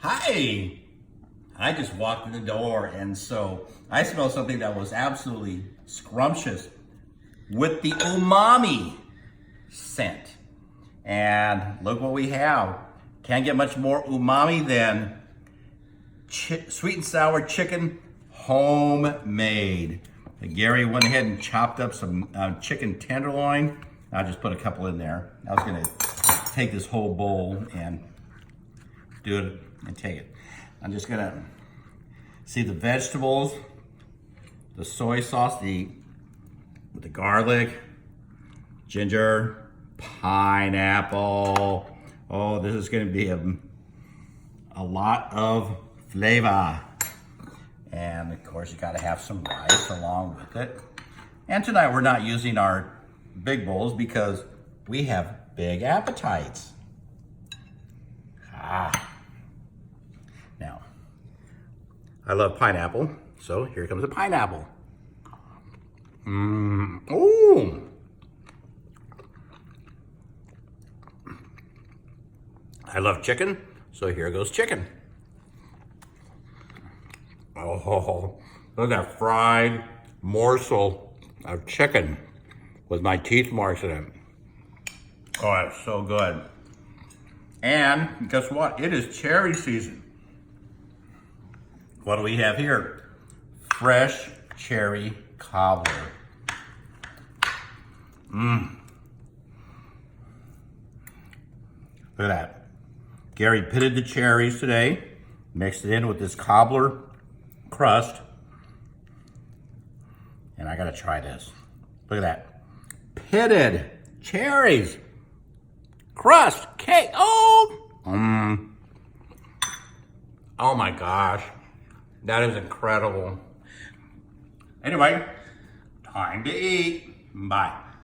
Hi! I just walked in the door and so I smelled something that was absolutely scrumptious with the umami scent. And look what we have. Can't get much more umami than sweet and sour chicken, homemade. And Gary went ahead and chopped up some chicken tenderloin. I'll just put a couple in there. I was gonna take this whole bowl and do it and take it. I'm just gonna see the vegetables, the soy sauce, with the garlic, ginger, pineapple. Oh, this is gonna be a lot of flavor. And of course, you gotta have some rice along with it. And tonight we're not using our big bowls because we have big appetites. Now, I love pineapple, so here comes a pineapple. Ooh. I love chicken, so here goes chicken. Oh, look at that fried morsel of chicken with my teeth marks in it. Oh, that's so good. And guess what? It is cherry season. What do we have here? Fresh cherry cobbler. Look at that. Gary pitted the cherries today, mixed it in with this cobbler crust. And I gotta try this. Look at that. Pitted cherries. Crust, cake, oh! Oh my gosh. That is incredible. Anyway, time to eat. Bye.